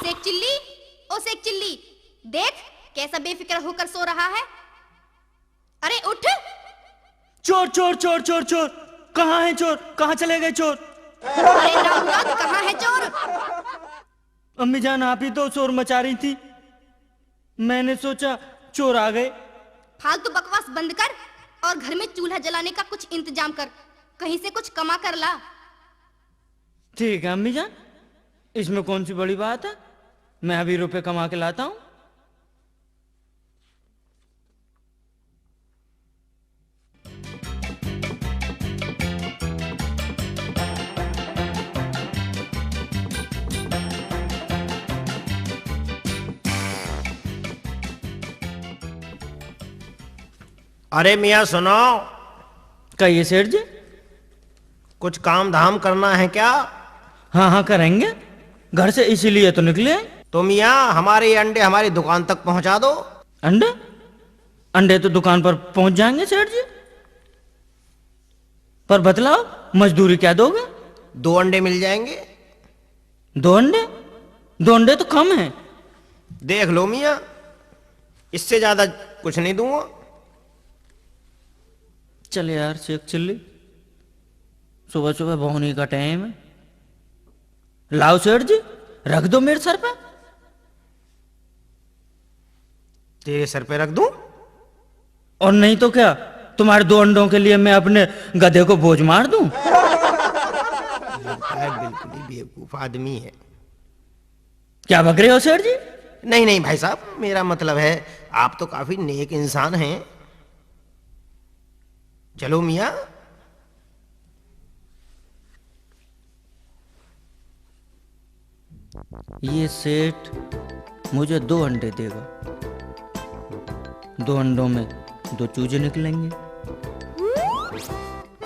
Sheikh chilli, ओ Sheikh chilli, देख कैसा बेफिक्र होकर सो रहा है। अरे उठ। चोर चोर चोर चोर चोर, कहाँ है चोर? कहाँ चले गए चोर? अरे नामुराद, कहाँ है चोर? अम्मी जान, आप ही तो शोर मचा रही थी, मैंने सोचा चोर आ गए। फालतू बकवास बंद कर और घर में चूल्हा जलाने का कुछ इंतजाम कर, कहीं से कुछ कमा कर ला। ठीक है अम्मी जान, इसमें कौन सी बड़ी बात है, मैं अभी रुपए कमा के लाता हूं। अरे मियाँ सुनो, कहिए सेठ जी। कुछ काम धाम करना है क्या? हाँ हाँ करेंगे, घर से इसीलिए तो निकले। तो मियाँ हमारे ये अंडे हमारी दुकान तक पहुंचा दो। अंडे? अंडे तो दुकान पर पहुंच जाएंगे सेठ जी, पर बतलाओ मजदूरी क्या दोगे? 2 अंडे मिल जाएंगे। 2 अंडे? 2 अंडे तो कम है। देख लो मियाँ, इससे ज्यादा कुछ नहीं दूंगा। चले यार शेख चिल्ली, सुबह सुबह भौनी का टाइम है। लाओ सेठ जी, रख दो मेरे सर पे। तेरे सर पे रख दूं? और नहीं तो क्या, तुम्हारे 2 अंडों के लिए मैं अपने गधे को बोझ मार दूं? बिल्कुल ही बेवकूफ आदमी है। क्या बक रहे हो सेठ जी? नहीं नहीं भाई साहब, मेरा मतलब है आप तो काफी नेक इंसान हैं। चलो मियाँ। ये सेठ मुझे 2 अंडे देगा, 2 अंडों में 2 चूजे निकलेंगे।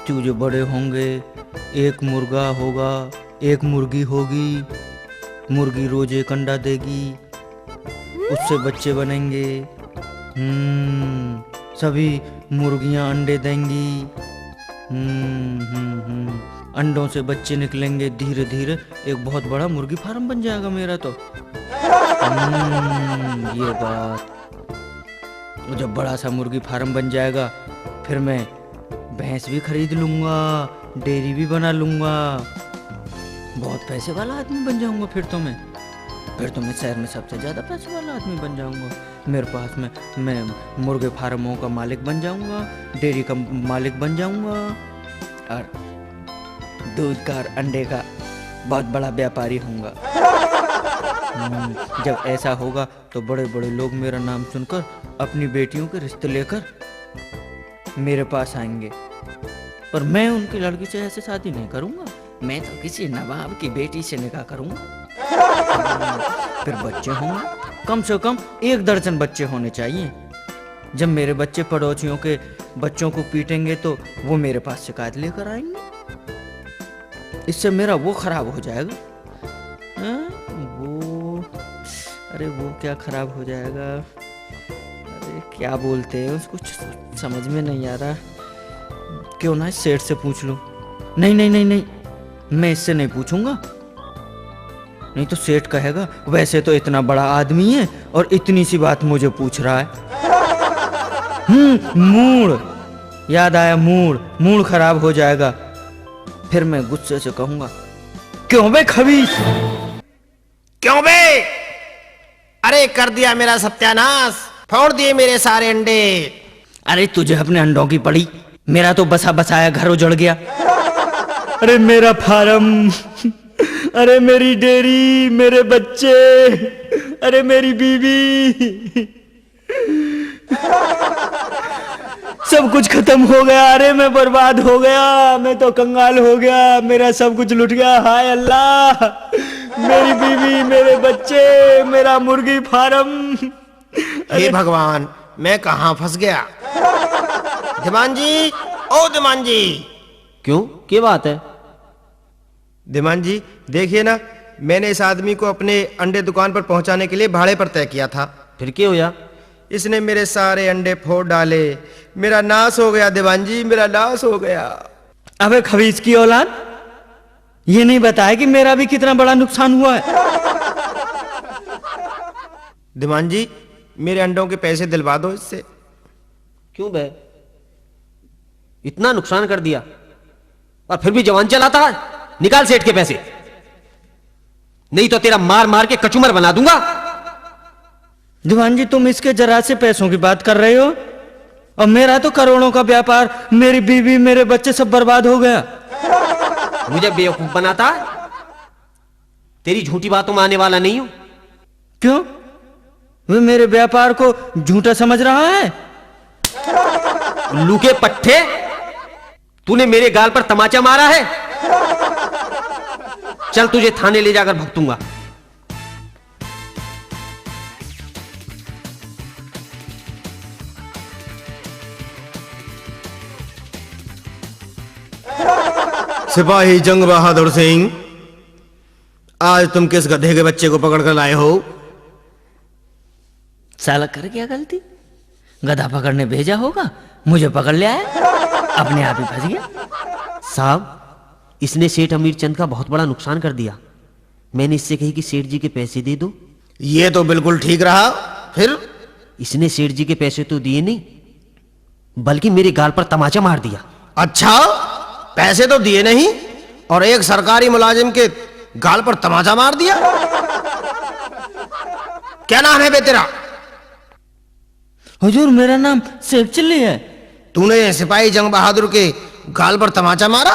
चूजे बड़े होंगे, एक मुर्गा होगा, एक मुर्गी होगी। मुर्गी रोज 1 अंडा देगी, उससे बच्चे बनेंगे। सभी मुर्गियां अंडे देंगी। अंडों से बच्चे निकलेंगे, धीरे धीरे एक बहुत बड़ा मुर्गी फार्म बन जाएगा मेरा तो। ये बात, जब बड़ा सा मुर्गी फार्म बन जाएगा फिर मैं भैंस भी खरीद लूंगा, डेयरी भी बना लूंगा, बहुत पैसे वाला आदमी बन जाऊंगा। फिर तो मैं शहर में सबसे ज्यादा पैसे वाला आदमी बन जाऊंगा। मेरे पास में मैं मुर्गे फार्मों का मालिक बन जाऊंगा, डेयरी का मालिक बन जाऊंगा, और दूध का और अंडे का बहुत बड़ा व्यापारी होऊंगा। जब ऐसा होगा तो बड़े बड़े लोग मेरा नाम सुनकर अपनी बेटियों के रिश्ते लेकर मेरे पास आएंगे। पर मैं उनकी लड़की से ऐसे शादी नहीं करूंगा, मैं तो किसी नवाब की बेटी से निकाह करूंगा। फिर बच्चे होंगे, कम से कम 1 दर्जन बच्चे होने चाहिए। जब मेरे बच्चे पड़ोसियों के बच्चों को पीटेंगे तो वो मेरे पास शिकायत लेकर आएंगे, इससे मेरा वो खराब हो जाएगा। वो क्या खराब हो जाएगा? अरे क्या बोलते हैं उसको, समझ में नहीं आ रहा। क्यों ना सेठ से पूछ लूं? नहीं नहीं नहीं नहीं, मैं इससे नहीं पूछूंगा, नहीं तो सेठ कहेगा वैसे तो इतना बड़ा आदमी है और इतनी सी बात मुझे पूछ रहा है। मूड याद आया, मूड खराब हो जाएगा। फिर मैं गुस्से से कहूंगा, क्यों बे खबीस? क्यों बे? अरे कर दिया मेरा सत्यानाश, फोड़ दिए मेरे सारे अंडे। अरे तुझे अपने अंडों की पड़ी, मेरा तो बसा बसाया घर उजड़ गया। अरे मेरा फार्म, अरे मेरी डेयरी, मेरे बच्चे, अरे मेरी बीवी, सब कुछ खत्म हो गया। अरे मैं बर्बाद हो गया, मैं तो कंगाल हो गया, मेरा सब कुछ लुट गया। हाय अल्लाह, मेरी बीवी, मेरे बच्चे, मेरा मुर्गी फार्म। हे भगवान, मैं कहाँ फंस गया? धीमान जी, ओ धीमान जी। क्यों, क्या बात है? धीमान जी देखिए ना, मैंने इस आदमी को अपने अंडे दुकान पर पहुंचाने के लिए भाड़े पर तय किया था। फिर क्या हुआ? इसने मेरे सारे अंडे फोड़ डाले। मेरा नाश हो गया दीवान जी, मेरा नाश हो गया। अबे खबीज की औलाद, ये नहीं बताया कि मेरा भी कितना बड़ा नुकसान हुआ है। दीवान जी, मेरे अंडों के पैसे दिलवा दो इससे। क्यों बे, इतना नुकसान कर दिया और फिर भी जवान चलाता है? निकाल सेठ के पैसे, नहीं तो तेरा मार मार के कचूमर बना दूंगा। दीवान जी, तुम इसके जरा से पैसों की बात कर रहे हो, और मेरा तो करोड़ों का व्यापार, मेरी बीवी, मेरे बच्चे सब बर्बाद हो गया। मुझे बेवकूफ बनाता है? तेरी झूठी बातों में आने वाला नहीं हूं। क्यों? वे मेरे व्यापार को झूठा समझ रहा है? उल्लू के पट्टे, तूने मेरे गाल पर तमाचा मारा है। चल तुझे थाने ले जाकर भुगतूंगा। सिपाही जंग बहादुर सिंह, आज तुम किस गधे के बच्चे को पकड़ कर लाए हो? साला कर क्या गलती? गधा पकड़ने भेजा होगा, मुझे पकड़ ले आया, अपने आप ही फंस गया। साहब, इसने सेठ अमीर चंद का बहुत बड़ा नुकसान कर दिया। मैंने इससे कही कि सेठ जी के पैसे दे दो। ये तो बिल्कुल ठीक रहा। फिर? इसने सेठ जी के पैसे तो दिए नहीं, बल्कि मेरे गाल पर तमाचा मार दिया। अच्छा, पैसे तो दिए नहीं और एक सरकारी मुलाजिम के गाल पर तमाचा मार दिया। क्या नाम है बे तेरा? हुजूर, मेरा नाम शेख चिल्ली है। तूने सिपाही जंग बहादुर के गाल पर तमाचा मारा?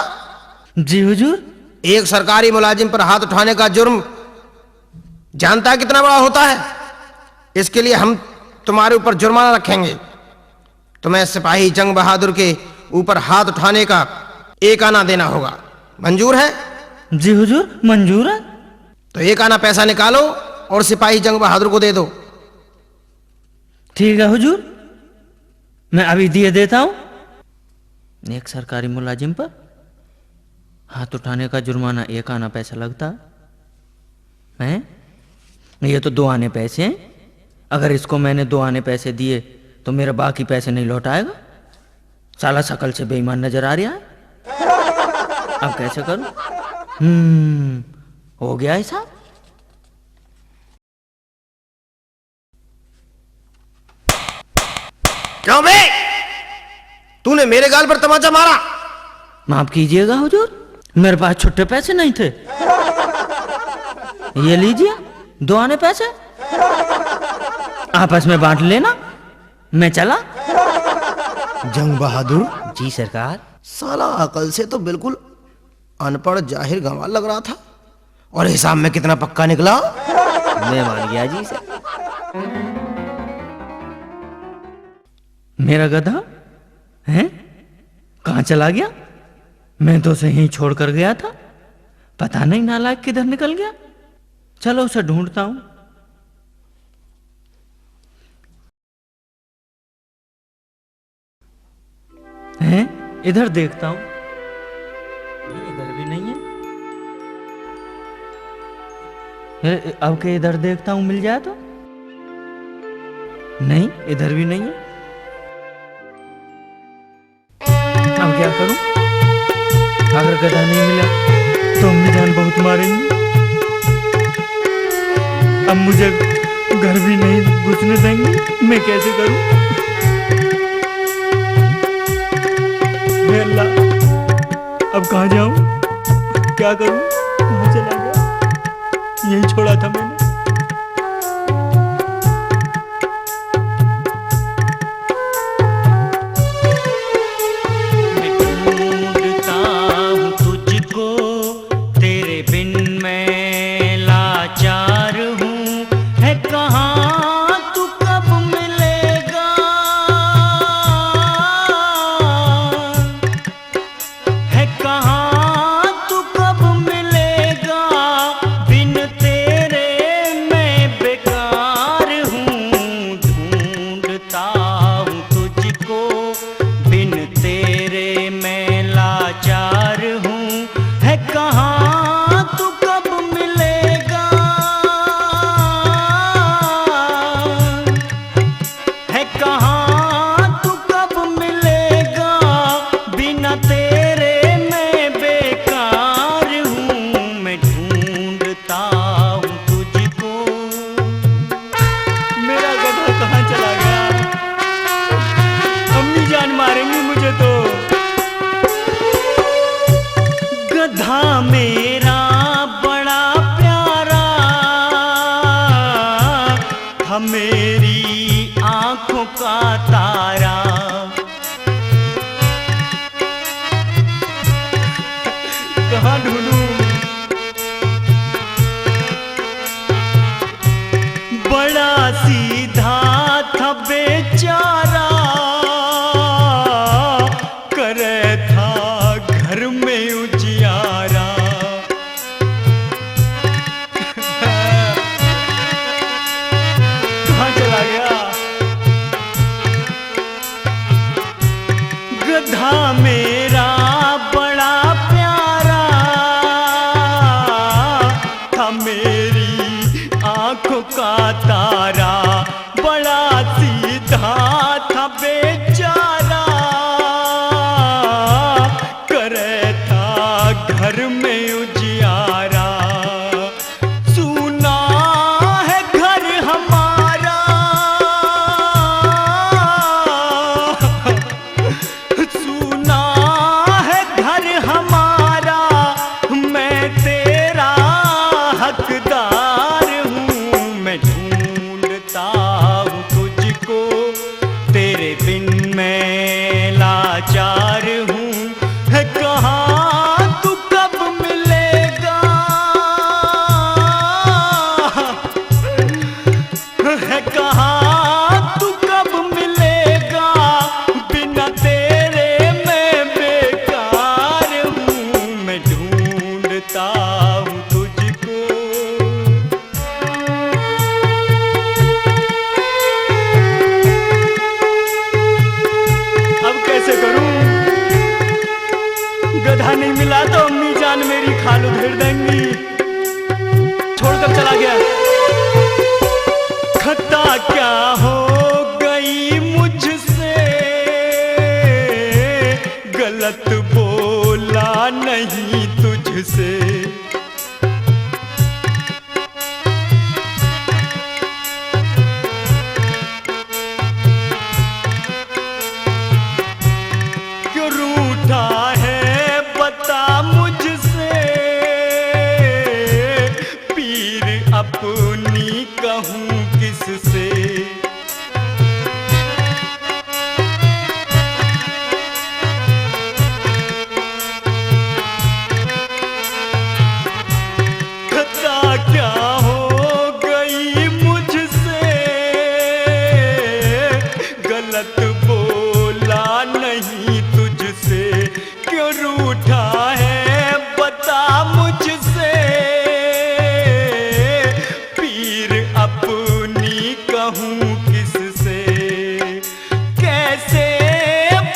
जी हुजूर। एक सरकारी मुलाजिम पर हाथ उठाने का जुर्म जानता है कितना बड़ा होता है? इसके लिए हम तुम्हारे ऊपर जुर्माना रखेंगे। तुम्हें सिपाही जंग बहादुर के ऊपर हाथ उठाने का 1 आना देना होगा। मंजूर है? जी हुजूर, मंजूर है। तो 1 आना पैसा निकालो और सिपाही जंग बहादुर को दे दो। ठीक है हुजूर, मैं अभी दिए देता हूं। एक सरकारी मुलाजिम पर हाथ उठाने का जुर्माना 1 आना पैसा लगता है। ये तो 2 आने पैसे हैं। अगर इसको मैंने 2 आने पैसे दिए तो मेरा बाकी पैसे नहीं लौटाएगा। साला शकल से बेईमान नजर आ रहा है। अब कैसे करूं? हो गया ऐसा। क्यों बे, तूने मेरे गाल पर तमाचा मारा? माफ कीजिएगा हुजूर, मेरे पास छुट्टे पैसे नहीं थे। ये लीजिए 2 आने पैसे, आपस में बांट लेना। मैं चला। जंग बहादुर, जी सरकार। साला अकल से तो बिल्कुल अनपढ़ जाहिर गंवार लग रहा था, और हिसाब में कितना पक्का निकला। मैं मान गया जी सर। मेरा गधा है कहां चला गया? मैं तो उसे यहीं छोड़ कर गया था, पता नहीं नालायक किधर निकल गया। चलो उसे ढूंढता हूं। हैं? इधर देखता हूं, इधर भी नहीं है। अब के इधर देखता हूं, मिल जाए तो। नहीं, इधर भी नहीं है। अब क्या करूं? अगर गधा नहीं मिला तो अम्मी जान बहुत मारेंगी। अब मुझे घर भी नहीं घुसने देंगे। मैं कैसे करूं? हे अल्लाह, अब कहाँ जाऊं? क्या करूं? कहाँ चला गया? यही छोड़ा था मैंने। कहाँ तू कब मिले जान मारेंगी मुझे तो। गधा मेरा बड़ा प्यारा था, मेरी आंखों का तारा। कहाँ ढूंढूं? बड़ा सीधा था बेचारा, करे था घर में उजियारा। कहाँ चला गया? गधा मेरा बड़ा प्यारा था, मेरी आंखों का तारा। बड़ा सीधा था बेचारा, करे था घर में उजियारा। सुना है घर हमारा, सुना है घर हमारा, मैं तेरा हकदार हूँ। मैं ढूंढता हूँ तुझको, तेरे बिन मैं लाचार हूँ। है कहाँ तू कब मिलेगा, है कहाँ तू कब मिलेगा, बिना तेरे मैं बेकार हूँ। मैं ढूंढता हूँ तुझको। अब कैसे करूं? गधा नहीं मिला तो अम्मी जान मेरी खाल उधेड़ देंगी। छोड़कर चला गया। खता क्या हो गई मुझसे, गलत बोला नहीं तुझसे। क्यों रूठा है बता मुझसे, पीर अपनी कहूँ किससे। खता क्या हो गई मुझसे, गलत बोला नहीं तुझसे। क्यों रूठा है बता मुझसे, पीर अपनी कहूँ किससे। कैसे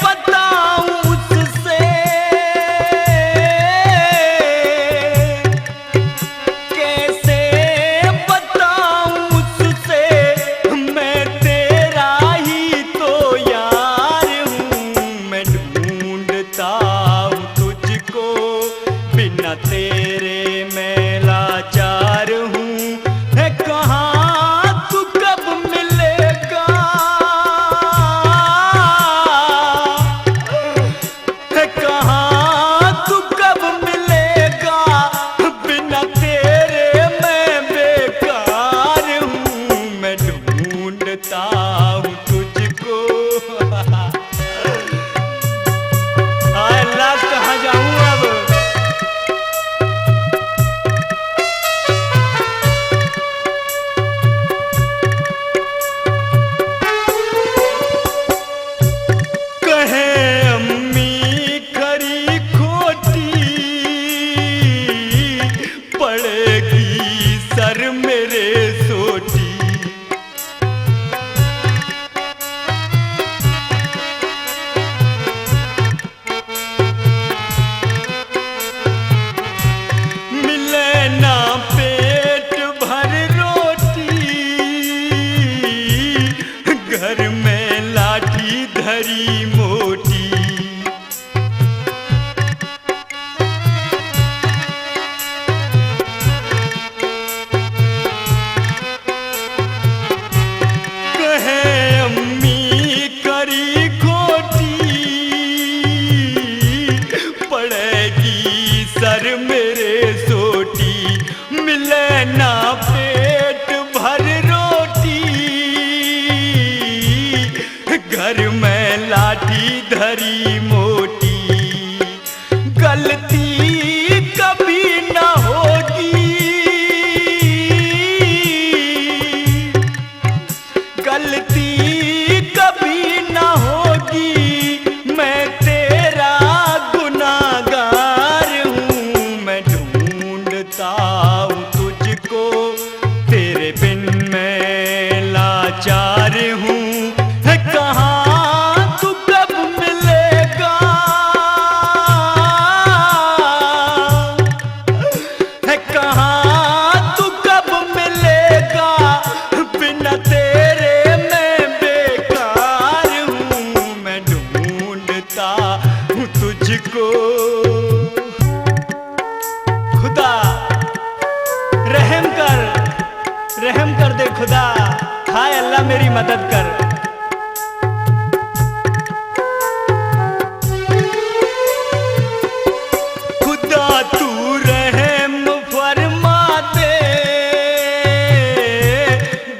बताऊं उससे, कैसे बताऊं उससे, मैं तेरा ही तो यार हूँ। मैं ढूंढता हूँ तुझको, धरी मोटी, गलती कभी न होगी, गलती कभी न होगी, मैं तेरा गुनाहगार हूँ। मैं ढूंढता हूँ तुझको, तेरे बिन मैं लाचार हूँ। है कहाँ तू कब मिलेगा, है कहाँ तू कब मिलेगा, बिना तेरे मैं बेकार हूँ। मैं ढूंढता हूँ तुझको। खुदा रहम कर दे खुदा, हाय अल्लाह मेरी मदद कर। खुदा तू रहम फरमा दे,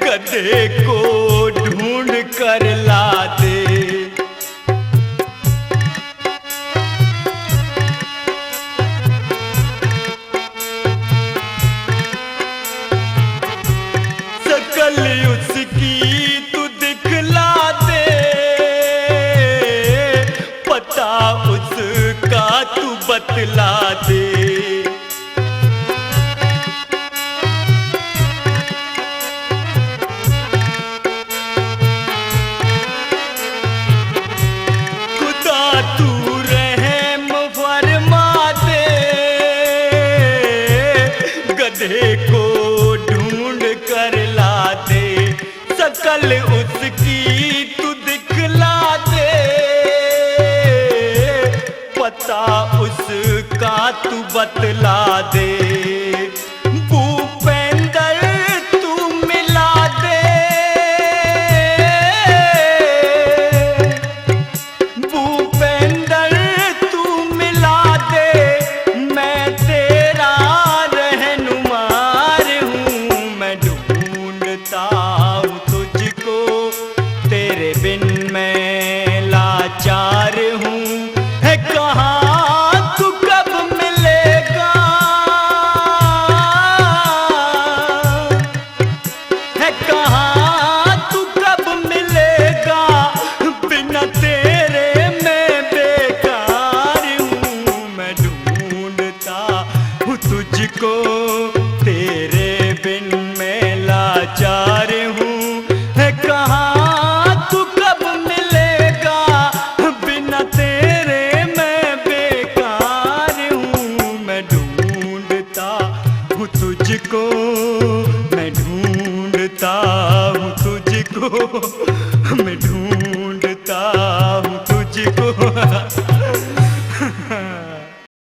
गधे को ढूंढ कर ला दे। शकल उसकी तू दिखला दे, पता उसका तू बतला दे। खुदा तू रहम फरमा दे, गधे को ढूंढ कर ला दे। शकल उसकी तू दिखला दे, पता उसका तू बतला दे। भूपेंदर तू मिला दे, भूपेंदर तू मिला दे, मैं तेरा रहनुमार हूँ। मैं ढूंढता हूँ तुझको, तेरे बिन मैं लाचार हूँ। है कहाँ तू कब मिलेगा, है कहाँ तू कब मिलेगा, बिना तेरे मैं बेकार हूँ। मैं ढूंढता हूँ तुझको, तेरे बिन मैं लाचार हूँ। है कहाँ तू कब मिलेगा, बिना तेरे मैं बेकार हूँ। मैं ढूंढता हूँ तुझको, मैं ढूंढता हूँ तुझको।